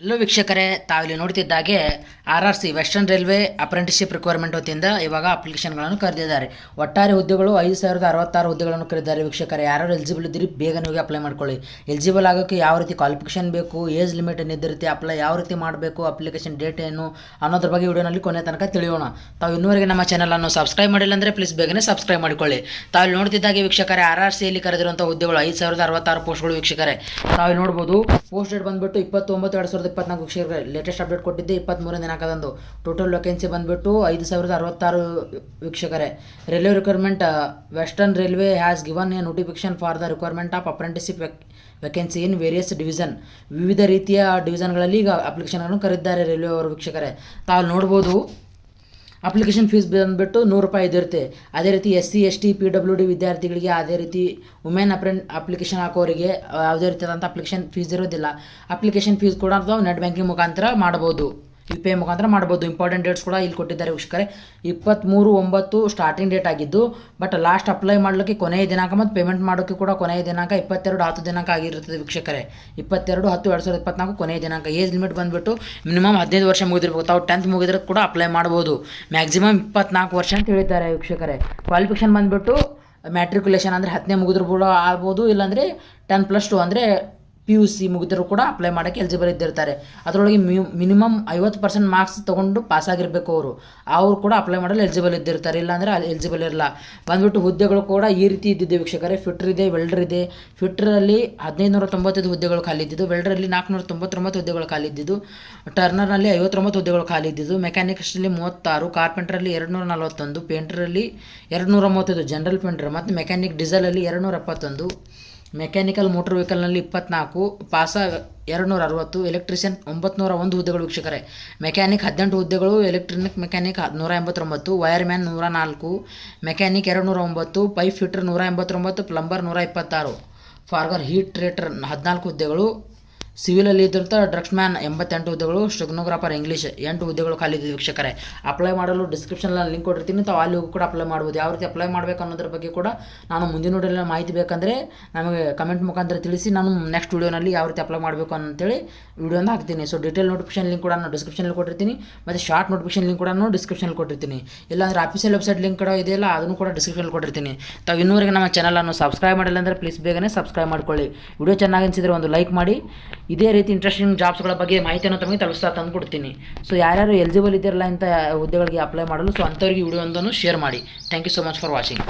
Hello ವೀಕ್ಷಕರೇ, ತಾವಿಲ್ಲಿ ನೋಡ್ತಿದ್ದಾಗೆ RRC western railway apprenticeship requirement ವತಿಯಿಂದ ಇವಾಗ ಅಪ್ಲಿಕೇಶನ್ಗಳನ್ನು ಕರೆದಿದ್ದಾರೆ. ಒಟ್ಟಾರೆ ಹುದ್ದೆಗಳು 5066 ಹುದ್ದೆಗಳನ್ನು ಕರೆದಿದ್ದಾರೆ. ವೀಕ್ಷಕರೇ, ಯಾರು ಎಲಿಜಿಬಲ್ ಇದ್ದೀರಿ ಬೇಗನೆ ಹೋಗಿ ಅಪ್ಲೈ ಮಾಡ್ಕೊಳ್ಳಿ. ಎಲಿಜಿಬಲ್ ಆಗೋಕ್ಕೆ ಯಾವ ರೀತಿ ಕ್ವಾಲಿಫಿಕೇಷನ್ ಬೇಕು, ಏಜ್ ಲಿಮಿಟ್ ಏನಿದ್ದಿರುತ್ತೆ, ಅಪ್ಲೈ ಯಾವ ರೀತಿ ಮಾಡಬೇಕು, ಅಪ್ಲಿಕೇಶನ್ ಡೇಟ್ ಏನು ಅನ್ನೋದ್ರ ಬಗ್ಗೆ ವಿಡಿಯೋನಲ್ಲಿ ಕೊನೆ ತನಕ ತಿಳಿಯೋಣ. ತಾವು ಇನ್ನೂವರೆಗೆ ನಮ್ಮ ಚಾನಲನ್ನು ಸಬ್ಸ್ಕ್ರೈಬ್ ಮಾಡಿಲ್ಲ ಅಂದರೆ ಪ್ಲೀಸ್ ಬೇಗನೆ ಸಬ್ಸ್ಕ್ರೈಬ್ ಮಾಡಿಕೊಳ್ಳಿ. ತಾವು ನೋಡ್ತಿದ್ದಾಗೆ ವೀಕ್ಷಕರೇ, RRCಯಲ್ಲಿ ಕರೆದಿರುವಂಥ ಹುದ್ದೆಗಳು 5066 ಪೋಸ್ಟ್ಗಳು. ವೀಕ್ಷಕರೇ, ತಾವು ನೋಡ್ಬೋದು ಪೋಸ್ಟ್ ಡೇಟ್ ಬಂದುಬಿಟ್ಟು 29/2024 ವೀಕ್ಷಕರೇ. ಲೇಟೆಸ್ಟ್ ಅಪ್ಡೇಟ್ ಕೊಟ್ಟಿದ್ದೆ 23ನೇ ದಿನಾಂಕದಂದು. ಟೋಟಲ್ ವೇಕೆನ್ಸಿ ಬಂದುಬಿಟ್ಟು 5066 ವೀಕ್ಷಕರೇ. Railway requirement western railway has given A notification for the requirement of apprenticeship vacancy in various division. ವಿವಿಧ ರೀತಿಯ ಡಿವಿಷನ್ಗಳಲ್ಲಿ ಈಗ ಅಪ್ಲಿಕೇಶನ್ಗಳನ್ನು ಕರೆದಿದ್ದಾರೆ ರೈಲ್ವೆ ಅವರು. ವೀಕ್ಷಕರೇ, ತಾವು ನೋಡ್ಬೋದು ಅಪ್ಲಿಕೇಶನ್ ಫೀಸ್ ಬಂದುಬಿಟ್ಟು 100 ರೂಪಾಯಿ ಇದಿರುತ್ತೆ. ಅದೇ ರೀತಿ SC ST PWD ವಿದ್ಯಾರ್ಥಿಗಳಿಗೆ, ಅದೇ ರೀತಿ ವುಮೆನ್ ಅಪ್ಲಿಕೇಶನ್ ಹಾಕೋರಿಗೆ ಯಾವುದೇ ರೀತಿಯಾದಂಥ ಅಪ್ಲಿಕೇಶನ್ ಫೀಸ್ ಇರೋದಿಲ್ಲ. ಅಪ್ಲಿಕೇಶನ್ ಫೀಸ್ ಕೂಡ ನೆಟ್ ಬ್ಯಾಂಕಿಂಗ್ ಮುಖಾಂತರ ಮಾಡ್ಬೋದು, UPI ಮುಖಾಂತರ ಮಾಡ್ಬೋದು. ಇಂಪಾರ್ಟೆಂಟ್ ಡೇಟ್ಸ್ ಕೂಡ ಇಲ್ಲಿ ಕೊಟ್ಟಿದ್ದಾರೆ ವೀಕ್ಷಕರೇ. 23/9 ಸ್ಟಾರ್ಟಿಂಗ್ ಡೇಟ್ ಆಗಿದ್ದು, ಬಟ್ ಲಾಸ್ಟ್ ಅಪ್ಲೈ ಮಾಡಲಿಕ್ಕೆ ಕೊನೆಯ ದಿನಾಂಕ ಮತ್ತು ಪೇಮೆಂಟ್ ಮಾಡೋಕ್ಕೆ ಕೂಡ ಕೊನೆಯ ದಿನಾಂಕ 22/10 ದಿನಾಂಕ ಆಗಿರುತ್ತದೆ ವೀಕ್ಷಕರೇ. 22/10/2024 ಕೊನೆಯ ದಿನಾಂಕ. ಏಜ್ ಲಿಮಿಟ್ ಬಂದುಬಿಟ್ಟು ಮಿನಿಮಮ್ 15 ವರ್ಷ ಮುಗಿದಿರ್ಬೇಕು. ತಾವು 10th ಮುಗಿದ್ರೆ ಕೂಡ ಅಪ್ಲೈ ಮಾಡ್ಬೋದು. ಮ್ಯಾಕ್ಸಿಮಮ್ 24 ವರ್ಷ ಅಂತ ಹೇಳಿದ್ದಾರೆ ವೀಕ್ಷಕರೇ. ಕ್ವಾಲಿಫಿಕೇಷನ್ ಬಂದುಬಿಟ್ಟು ಮ್ಯಾಟ್ರಿಕ್ಯುಲೇಷನ್ ಅಂದರೆ 10ನೇ ಮುಗಿದ್ರು ಕೂಡ ಆಗ್ಬೋದು, ಇಲ್ಲಾಂದರೆ 10+2 ಅಂದರೆ PUC ಮುಗಿದರೂ ಕೂಡ ಅಪ್ಲೈ ಮಾಡೋಕ್ಕೆ ಎಲಿಜಿಬಲ್ ಇದ್ದಿರ್ತಾರೆ. ಅದರೊಳಗೆ ಮಿನಿಮಮ್ 50% ಮಾರ್ಕ್ಸ್ ತೊಗೊಂಡು ಪಾಸಾಗಿರಬೇಕು ಅವರು ಕೂಡ ಅಪ್ಲೈ ಮಾಡಲು ಎಲಿಜಿಬಲ್ ಇದ್ದಿರ್ತಾರೆ, ಇಲ್ಲಾಂದರೆ ಎಲಿಜಿಬಲ್ ಇರಲ್ಲ. ಬಂದುಬಿಟ್ಟು ಹುದ್ದೆಗಳು ಕೂಡ ಈ ರೀತಿ ಇದ್ದಿದೆ ವೀಕ್ಷಕರೇ. ಫಿಟ್ರ್ ಇದೆ, ವೆಲ್ಡರ್ ಇದೆ. ಫಿಟ್ರಲ್ಲಿ 1595 ಹುದ್ದೆಗಳು ಖಾಲಿ ಇದ್ದಿದ್ದು, ವೆಲ್ಡರಲ್ಲಿ 499 ಹುದ್ದೆಗಳು ಖಾಲಿ ಇದ್ದಿದ್ದು, ಟರ್ನರ್ನಲ್ಲಿ 59 ಹುದ್ದೆಗಳು ಖಾಲಿ ಇದ್ದಿದ್ದು, ಮೆಕ್ಯಾನಿಕ್ಸ್ನಲ್ಲಿ 36, ಕಾರ್ಪೆಂಟ್ರಲ್ಲಿ 241, ಪೇಂಟ್ರಲ್ಲಿ 235, ಜನರಲ್ ಪೇಂಟರ್ ಮತ್ತು ಮೆಕ್ಯಾನಿಕ್ ಡೀಸೆಲಲ್ಲಿ 271, ಮೆಕ್ಯಾನಿಕಲ್ ಮೋಟರ್ ವೆಹಿಕಲ್ನಲ್ಲಿ 24, ಪಾಸ 260, ಎಲೆಕ್ಟ್ರಿಷಿಯನ್ 901 ಹುದ್ದೆಗಳು ವೀಕ್ಷಕರೇ. ಮೆಕ್ಯಾನಿಕ್ 18 ಹುದ್ದೆಗಳು, electronic mechanic 189, wireman 104, mechanic 209, pipe fitter 189, plumber 126, forger heat treater 14 ಹುದ್ದೆಗಳು, ಸಿವಿಲಲ್ಲಿ ಇದ್ದಂಥ ಡ್ರಗ್ಸ್ ಮ್ಯಾನ್ 88 ಹುದ್ದೆಗಳು, ಸ್ಟೆಗ್ನೋಗ್ರಾಫರ್ ಇಂಗ್ಲೀಷ್ 8 ಹುದ್ದೆಗಳು ಖಾಲಿ ಇದೆ ವೀಕ್ಷಕರೇ. ಅಪ್ಲೈ ಮಾಡಲು ಡಿಸ್ಕ್ರಿಪ್ಷನಲ್ಲಿ ಲಿಂಕ್ ಕೊಟ್ಟಿರ್ತೀನಿ, ತಾವು ಅಲ್ಲಿ ಹೋಗಿ ಕೂಡ ಅಪ್ಲೈ ಮಾಡ್ಬೋದು. ಯಾವ ರೀತಿ ಅಪ್ಲೈ ಮಾಡಬೇಕು ಅನ್ನೋದ್ರ ಬಗ್ಗೆ ಕೂಡ ನಾನು ಮುಂದಿನ ವಿಡಿಯೋದಲ್ಲಿ ಮಾಹಿತಿ ಬೇಕಂದರೆ ನಮಗೆ ಕಮೆಂಟ್ ಮುಖಾಂತರ ತಿಳಿಸಿ, ನಾನು ನೆಕ್ಸ್ಟ್ ವಿಡಿಯೋನಲ್ಲಿ ಯಾವ ರೀತಿ ಅಪ್ಲೈ ಮಾಡಬೇಕು ಅಂತೇಳಿ ವಿಡಿಯೋನ ಹಾಕ್ತೀನಿ. ಸೊ ಡೀಟೇಲ್ ನೋಟಿಫಿಕೇಶನ್ ಲಿಂಕ್ ಕೂಡ ನಾನು ಡಿಸ್ಕ್ರಿಪ್ಷನಲ್ಲಿ ಕೊಟ್ಟಿರ್ತೀನಿ, ಮತ್ತು ಶಾರ್ಟ್ ನೋಟಿಫಿಕೇಶನ್ ಲಿಂಕ್ ಕೂಡ ನಾನು ಡಿಸ್ಕ್ರಿಪ್ಷನಲ್ಲಿ ಕೊಟ್ಟಿರ್ತೀನಿ. ಇಲ್ಲಾಂದರೆ ಅಫಿಷಿಯಲ್ ವೆಬ್ಸೈಟ್ ಲಿಂಕ್ ಕೂಡ ಇದೆಯಲ್ಲ, ಅದನ್ನು ಕೂಡ ಡಿಸ್ಕ್ರಿಪ್ಷನಲ್ಲಿ ಕೊಟ್ಟಿರ್ತೀನಿ. ತಾವು ಇನ್ನೂವರೆಗೆ ನಮ್ಮ ಚಾನಲನ್ನು ಸಬ್ಸ್ಕ್ರೈಬ್ ಮಾಡಿಲ್ಲ ಅಂದರೆ ಪ್ಲೀಸ್ ಬೇಗನೆ ಸಬ್ಸ್ಕ್ರೈಬ್ ಮಾಡ್ಕೊಳ್ಳಿ. ವಿಡಿಯೋ ಚೆನ್ನಾಗಿ ಅನಿಸಿದರೆ ಒಂದು ಲೈಕ್ ಮಾಡಿ. ಇದೇ ರೀತಿ ಇಂಟ್ರೆಸ್ಟಿಂಗ್ ಜಾಬ್ಸ್ಗಳ ಬಗ್ಗೆ ಮಾಹಿತಿಯನ್ನು ತಮಗೆ ತಂದು ಕೊಡ್ತೀನಿ. ಸೊ ಯಾರ್ಯಾರು ಎಲಿಜಿಬಲ್ ಇದ್ದಿರಲ್ಲ ಇಂಥ ಹುದ್ದೆಗಳಿಗೆ ಅಪ್ಲೈ ಮಾಡಲು, ಸೊ ಅಂಥವ್ರಿಗೆ ವಿಡಿಯೋ ಒಂದನ್ನು ಶೇರ್ ಮಾಡಿ. Thank you so much for watching.